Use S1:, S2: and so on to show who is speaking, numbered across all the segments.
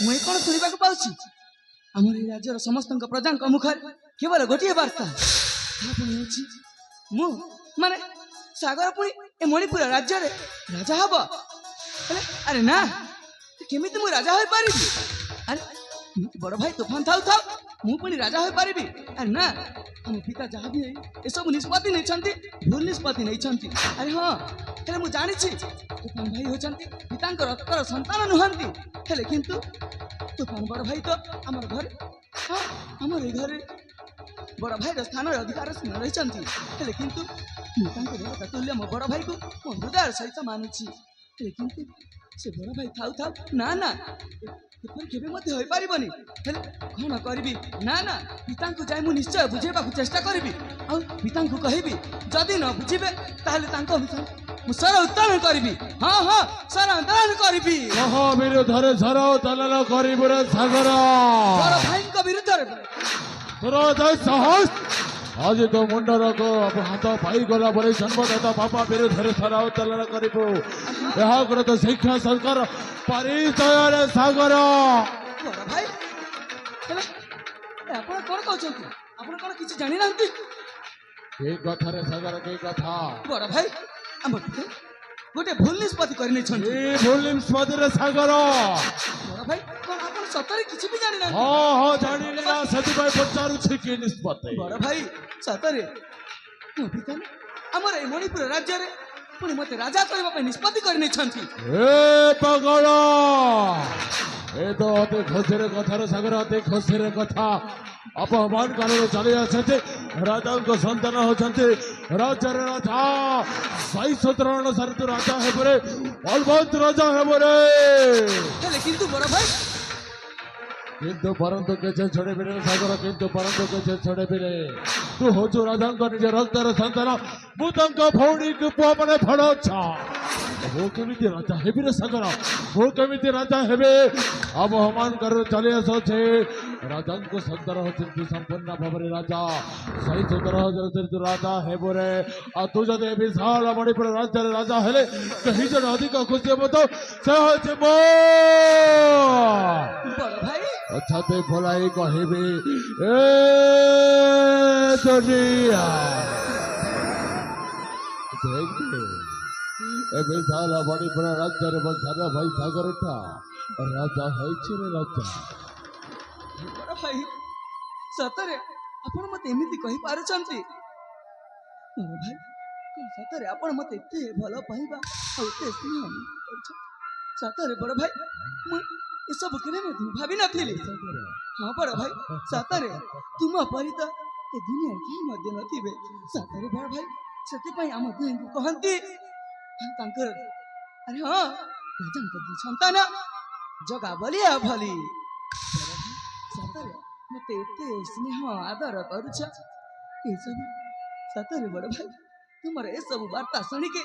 S1: मुई कौन सुनिबा को पाउछि हमर ए राज्यर समस्त प्रजा मुखर केवल गोटे वार्ता मु माने सागर पुणी ए मणिपुर राज्य रे राजा हब अरे ना केमिति मु राजा होई पारिबी अरे बड़ भाई तूफान थाउ थाउ मु पुणी राजा होई पारिबी अरे ना हम पिता जहाँ भी ए सब निष्पत्ति नहीं भूल निष्पत्ति नहीं अरे हाँ हेले मु जानी तूफान भाई होचंती पितांक रक्तर संतान नुहंती हेले किंतु तूफान बड़ भाई तो आमर घर हाँ आमर ए घर बड़ भाई स्थान अधिकार रही हेले किंतु मु देवता तुल्य मो बड़ भाई को मो हृदय सहित मानुची हेले किंतु से बड़ भाई थाउ थाउ ना ना केबे मते होई पारिबनी हेले कोन करबी ना ना पितांकु जाय मु निश्चय बुझेबाकू चेष्टा करबी आ पितांकु कहबी जदी न बुझिबे ताहले तांको मु सर उत्तोलन करबी हां हां सर उत्तोलन करबी
S2: कह विरुद्धरे सर उत्तोलन करबी रे सागर
S1: बड़ भाई को विरुद्धरे
S2: तोर जय साहस आज तो मुंडर को हाथ पाई गला पर जन्मदाता बापा विरुद्धरे सर उत्तोलन करिबो यहा कर तो शिक्षा सरकार परिचय रे सागर
S1: बड़ भाई हेले आपण कोन कहउछंती आपण कोन किछि जानि नांती
S2: के कथा रे सागर के कथा
S1: बड़ भाई हम गोटे भूल निष्पत्ति करने छंती
S2: ए भूल निष्पत्ति रे सागर
S1: बड़ भाई कोन आपण सतरे किछि भी जानि नांती
S2: हां हां जानि ना सती भाई पचारु छी के निष्पत्ति
S1: बड़ भाई सतरे मो पिता हमर ए मणिपुर राज्य रे पुणी मते राजा करबा पे निष्पत्ति करने छंती
S2: ए पागल ए तो अते खुशीर कथा रे सागर अते खुशीर कथा अपमान कारण चले आछते राजा को संतान होछंते राजा रे राजा साई सतरण सरत राजा हे परे अलबत राजा हे परे
S1: हेले किंतु बड़ भाई
S2: किंतु परंतु के छोड़े बिरे सागर किंतु परंतु के छोड़े बिरे तू होचु राजा को निज रक्तर संतान मुतंक भौणी को पुआ माने फड़ो छा वो केमिति राजा हेबे रे सागर वो केमिति राजा हेबे अब हमान कर चले आसो छे राजा को संतान होचंती संपूर्ण भाबरे राजा सही सुतर तू राजा हेबो रे आ तू जदे विशाल मणिपुर राज्य रे राजा हेले कहीं जन अधिक खुशी हेबो तो से होचे मो
S1: बड़ भाई
S2: अच्छा ते भलाई कहबे ए दुनिया देख ए विशाल मणिपुर राज्य रे बंधारा भाई सागरटा राजा होइछे रे राजा
S1: बड़ भाई सतरे आपण मते एमिति कहि पारुचंती बड़ भाई कोन सतरे आपण मते एते भलो पाइबा आ एते स्नेह करछ सतरे बड़ भाई मु ए सब केने में भाबी नथिली हां बड़ भाई सतरे तुम परि त ए दुनिया के मध्य नथिबे सतरे बड़ भाई सेति पई हम दुई को कहंती तांकर अरे हां राजन को संतान जगा बलिया भली सतरे मते एते स्नेह आदर करूछ ए सब सतरे बड़ भाई तुमर ए सब वार्ता सुनी के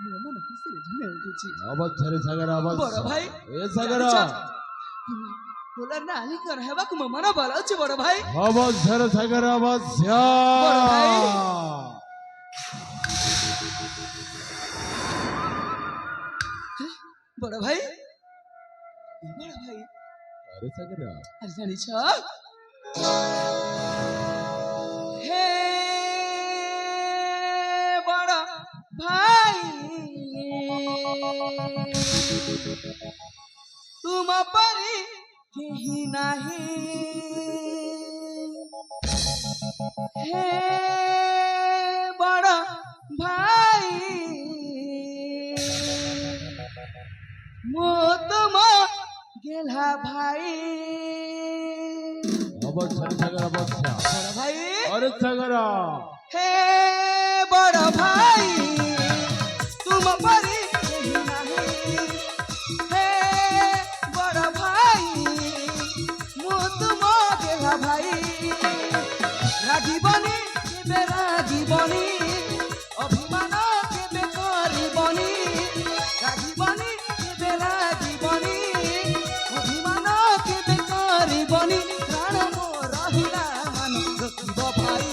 S1: मन खुशी रे झुमे उठुची
S2: अवश्य रे सागर अवश्य
S1: बड़ भाई
S2: ए सागर
S1: बोला ना आली कर हेबा को मन बल अछि बड़ भाई
S2: अवश्य रे सागर अवश्य
S1: बड़ भाई बड़ भाई
S2: अरे सागर
S1: अरे जानी छ हे बड़ भाई तुम परी कहीं नहीं हे बड़ भाई मो तुम गेला भाई
S2: अवश्य रे सागर अवश्य
S1: बड़ भाई
S2: अरे सागर
S1: हे बड़ भाई तुम परी कहीं नहीं हे बड़ भाई मु तुम गेला भाई राजीवनी केबे राजीवनी अभिमान केबे करिबनी राजीवनी केबे राजीवनी अभिमान केबे करिबनी प्राण मो रहिला मन रखिब भाई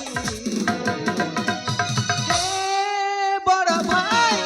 S1: हे बड़ भाई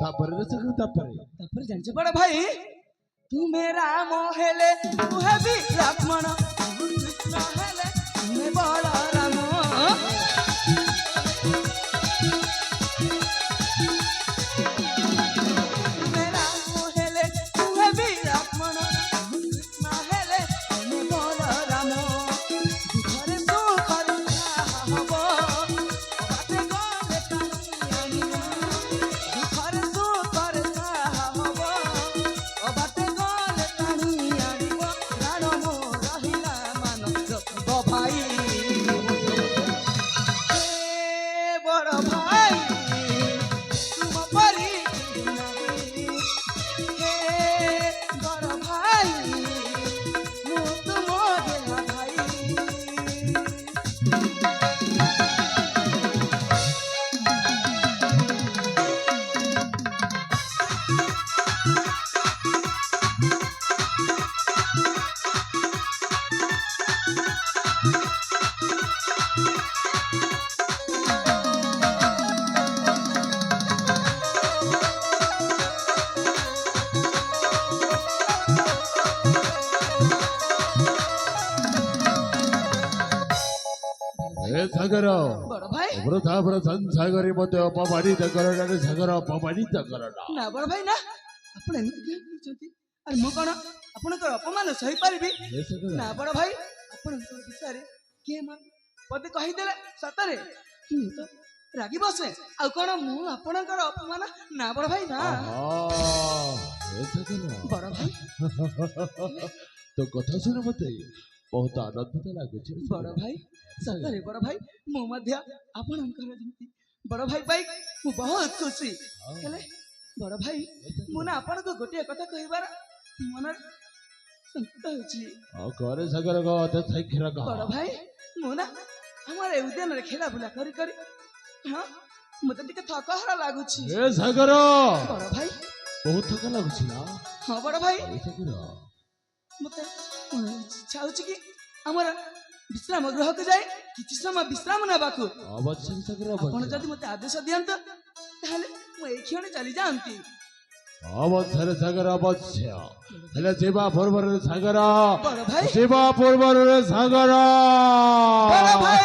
S2: ତାପରେ ରେ ସାଗର ତାପରେ
S1: ତାପରେ ଜାଣିଛ ବଡ ଭାଇ ତୁମେ ରାମ ହେଲେ ତୁ ହେବି ଲକ୍ଷ୍ମଣ ତୁ କୃଷ୍ଣ ହେଲେ ତୁମେ ବଳ ରାମ ତୁମେ ରାମ ହେଲେ ତୁ ହେବି ଲକ୍ଷ୍ମଣ ତୁ କୃଷ୍ଣ ହେଲେ ତୁମେ ବଳ ରାମ ଦୁଃଖରେ ସୁଖରେ ଯାହା ହବ ବାଟେ ଗଲେ ଟାଣି ଆଣିବ ଦୁଃଖରେ ସୁଖରେ ଯାହା ହବ ବାଟେ ଗଲେ ଟାଣି ଆଣିବ ପ୍ରାଣ ମୋ ରହିଲା ମାନ ରଖିବ ଭାଇ ବଡ ଭାଇ ତୁମ ପରି ନାହିଁ ହେ ବଡ ଭାଇ ମୁଁ ତୁମ ଗେହ୍ଲା ଭାଇ
S2: ଏ ସାଗର
S1: ବଡ ଭାଇ
S2: ବୃଥା ସାଗରୀ ମତେ ଅପମାନିତ କରଣାରେ ସାଗର ଅପମାନିତ କରଣା
S1: ନା ବଡ ଭାଇ ନା ଆପଣ ଏମିତି କାହିଁ କହୁଛନ୍ତି ଆରେ ମୁଁ କଣ ଆପଣଙ୍କର ଅପମାନ ସହିପାରିବି
S2: ଏ ସାଗର
S1: ନା ବଡ ଭାଇ ଆପଣଙ୍କ ବିଷୟରେ କିଏ ପଦେ କହିଦେଲେ ସତରେ ମୁଁ ତ ରାଗି ବସେ ଆଉ କଣ ମୁଁ ଆପଣଙ୍କର ଅପମାନ ନା ବଡ ଭାଇ ନା
S2: ଏ ସାଗର
S1: ବଡ ଭାଇ
S2: ତୋ କଥା ଶୁଣି ମତେ ବହୁତ ଆନନ୍ଦିତ ଲାଗୁଛି ରେ
S1: ବଡ
S2: ସାଗର।
S1: ଭାଇ ସତରେ ବଡ ଭାଇ ମୁଁ ମଧ୍ୟ ଆପଣଙ୍କର ଯେମିତି ବଡ ଭାଇ ପାଇ ମୁଁ ବହୁତ ଖୁସି ହେଲେ ବଡ ଭାଇ ମୁଁ ନା ଆପଣଙ୍କୁ ଗୋଟିଏ କଥା କହିବାର ମନରେ ସଂକଟ ହେଉଛି
S2: ଆଉ ଘରେ ସାଗର କହ ଅତେ ଶୀଘ୍ର କହ
S1: ବଡ ଭାଇ ମୁଁ ନା ଆମର ଏ ଉଦ୍ୟାନରେ ଖେଳା ବୁଲା କରି କରି ହଁ ମତେ ଟିକେ ଥକହର ଲାଗୁଛି
S2: ଏ ସାଗର
S1: ବଡ ଭାଇ
S2: ବହୁତ ଥକା ଲାଗୁଛି ନା
S1: ହଁ ବଡ ଭାଇ
S2: ଏ ସାଗର
S1: ମତେ ଇଚ୍ଛା ହଉଛି କି ଆମର ବିଶ୍ରାମ ଗୃହକୁ ଯାଇ କିଛି ସମୟ ବିଶ୍ରାମ ନେବାକୁ
S2: ଅବଶ୍ୟ ସାଗର
S1: ଆପଣ
S2: ଅବଶ୍ୟ
S1: ଯଦି ମତେ ଆଦେଶ ଦିଅନ୍ତ ତାହେଲେ ମୁଁ ଏଇ କ୍ଷଣି ଚାଲି ଯାଆନ୍ତି
S2: ଅବଶ୍ୟରେ ସାଗର ଅବଶ୍ୟ ହେଲେ ଯିବା ପୂର୍ବରୁ ସାଗର
S1: ବଡ ଭାଇ
S2: ଯିବା ପୂର୍ବରୁ ସାଗର
S1: ବଡ ଭାଇ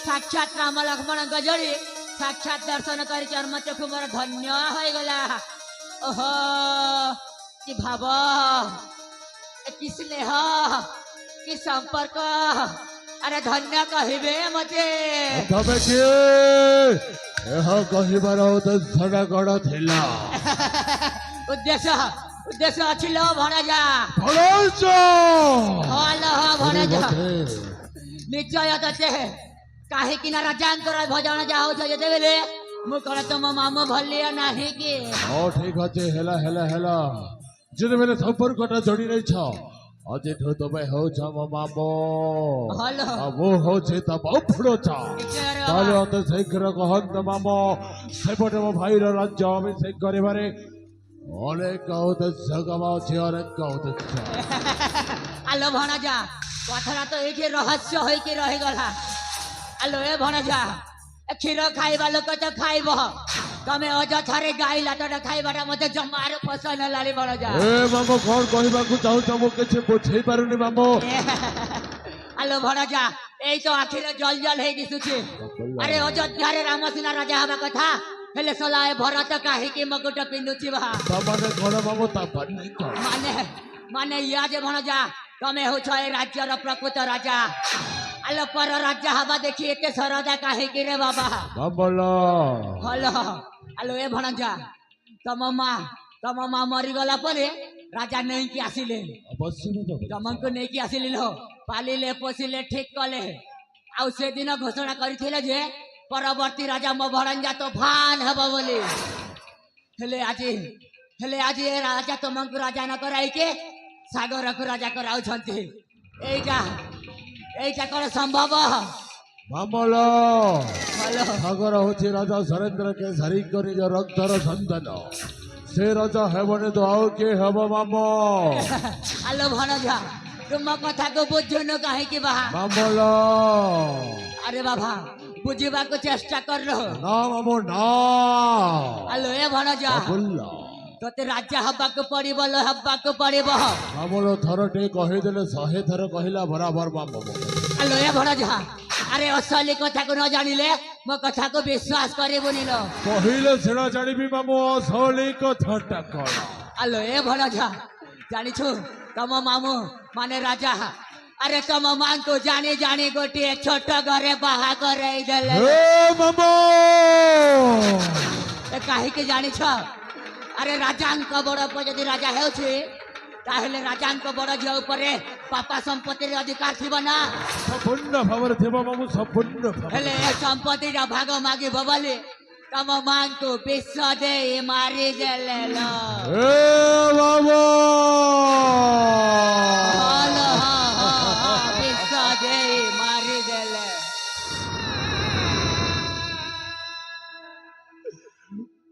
S3: साक्षात राम लक्ष्मण गजरी साक्षात दर्शन कर चर्म चक्षु मोर धन्य हो गला ओहो कि भाव कि स्नेह कि संपर्क अरे धन्य कहबे मते
S2: ତମେ କିଏ ଏହା କହିବାର ଉଦ୍ଦେଶ୍ୟଟା କଣ ଥିଲା
S3: उद्देश्य उद्देश्य अछि लो भणजा
S2: ଭଣଜ
S3: हलो भणजा निश्चय तते काहेकि ना राजांकर भजन जाऊ जेतेबेले मु कण तुम मामू भलिया नाही कि
S2: ହଉ ଠିକ ଅଛି ହେଲା ହେଲା ହେଲା ଯେତେବେଳେ ସମ୍ପର୍କଟା ଯୋଡ଼ି ନେଇଛ ଆଜିଠୁ ତମେ ହେଉଛ ମୋ ମାମୁ
S3: ହଲୋ
S2: ଆଉ ମୁଁ ହଉଛି ତା ବାଉଫୁଡଛ ତାହେଲେ ଅତେ ଶୀଘ୍ର କହନ୍ତ ମାମୁ ସେପଟେ ମୋ ଭାଇର ରାଜ୍ୟ ଅଭିଷେକ କରିବାରେ ଅନେକ ଉଦ୍ଦେଶ୍ୟ କାମ ଅଛି ଅନେକ ଉଦ୍ଦେଶ୍ୟ
S3: आलो भणजा कथरा तो एठी रहस्य होई के रहि गला आलो ए भणजा ए क्षीर खाइबा लोक तो खाइब तमे अजथारे गाई लाटटा खाइबाटा मते जमार पसंद लाली भणजा
S2: ଏ ମାମୁ କଣ କହିବାକୁ ଚାହୁଁଛ ମୁଁ କିଛି ବୁଝେଇ ପାରୁନି ମାମୁ
S3: आलो भणजा एई तो आखिरे जल जल हेई दिसुची अरे अयोध्या रे राम सिना राजा हबा कथा हेले सलाए भरत काहे के मकुट पिंदुची बहा
S2: ତାମାନେ କଣ ମାମୁ ତା ପାନି କଣ
S3: माने माने या जे भणजा ତମେ ହଉଛ ଏ ରାଜ୍ୟର ପ୍ରକୃତ ରାଜା। ଆଲୋ ପର ରାଜା ହବା ଦେଖି ଏତେ ସରଦା କାହିଁକି ରେ ବାବା?
S2: ମାମଲ
S3: ହଲୋ ଆଲୋ ଏ ଭଣଜା, ତମ ମା ମରିଗଲା ପରେ ରାଜା ନେଇକି ଆସିଲେ, ତମକୁ ନେଇକି ଆସିଲି ଲୋ, ପାଲିଲେ ପୋଷିଲେ ଠିକ କଲେ। ଆଉ ସେଦିନ ଘୋଷଣା କରିଥିଲେ ଯେ ପରବର୍ତ୍ତୀ ରାଜା ମୋ ଭଣଜା ତୋଫାନ ହେବ ବୋଲି। ହେଲେ ଆଜି ଏ ରାଜା ତମକୁ ରାଜା ନ କରାଇକି ସାଗରକୁ ରାଜା କରାଉଛନ୍ତି। এইটা କଣ ସମ୍ଭବ?
S2: ମାମଲ
S3: ହଲୋ
S2: ସାଗର ହଉଛି ରାଜା ସୁରେନ୍ଦ୍ର କେଶରୀଙ୍କ ନିଜ ରକ୍ତର ସନ୍ତାନ। ସେ ରାଜା ହେବନି ତ ଆଉ କିଏ ହେବ ମାମ?
S3: ଆଲୋ ଭଣଜା, ତୁମ କଥାକୁ ବୁଝୁନୁ କାହିଁକି ବାହା?
S2: ମାମଲ
S3: ଆରେ ବାବା ବୁଝିବାକୁ ଚେଷ୍ଟା କର।
S2: ନା ମାମୁ ନା
S3: ଆଲୋ ଏ ଭଣଜା,
S2: ବୁଲ
S3: ତୋତେ ରାଜା ହବାକୁ ପଡିବ ଲୋ, ହବାକୁ ପଡିବ।
S2: ମାମଲ ଥରଟେ କହିଦେଲେ 100 ଥର କହିଲା ବରାବର ମାମ।
S3: ଆଲୋ ଏ ଭଣଜା, ଆରେ ଅସଲି କଥାକୁ ନ ଜାଣିଲେ ମୋ କଥାକୁ ବିଶ୍ୱାସ କରିବୁନି ଲୋ।
S2: କହିଲେ ସିନା ଜାଣିବି ମାମୁ ଅସଲି କଥାଟା କଣ।
S3: ଆଲୋ ଏ ଭଣଜା, ଜାଣିଛୁ ତମ ମାମୁଁ ମାନେ ରାଜା, ଆରେ ତମ ମାଙ୍କୁ ଜାଣି ଜାଣି ଗୋଟିଏ ଛୋଟ ଘରେ ବାହା କରେଇ ଦେଲେ।
S2: ହେ ମାମ
S3: ଏ କାହିଁକି ଜାଣିଛ? ଆରେ ରାଜାଙ୍କ ବଡ ପୁଅ ଯଦି ରାଜା ହେଉଛି ତାହେଲେ ରାଜାଙ୍କ ବଡ ଝିଅ ଉପରେ ପାପା ସମ୍ପତ୍ତିରେ ଅଧିକାର ଥିବ ନା।
S2: ସମ୍ପୂର୍ଣ୍ଣ ଭାବରେ ଥିବ ମାମୁ, ସମ୍ପୂର୍ଣ୍ଣ ଭାବରେ।
S3: ହେଲେ ଏ ସମ୍ପତ୍ତିର ଭାଗ ମାଗିବ ବୋଲି ତମ ମାଙ୍କୁ ବିଷ ଦେଇ ମାରିଦେଲେ ଲୋ।
S2: ଏ ବାବା
S3: ହଲୋ, ବିଷ ଦେଇ ମାରିଦେଲେ।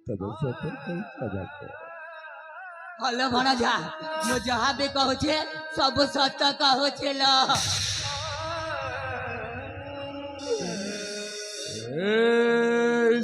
S2: ତବେ ସତ କହିଛ।
S3: ହଲୋ ଭଣଜା, ମୁଁ ଯାହା ବି କହୁଛି ସବୁ ସତ କହୁଛି ଲୋ।
S2: ଏ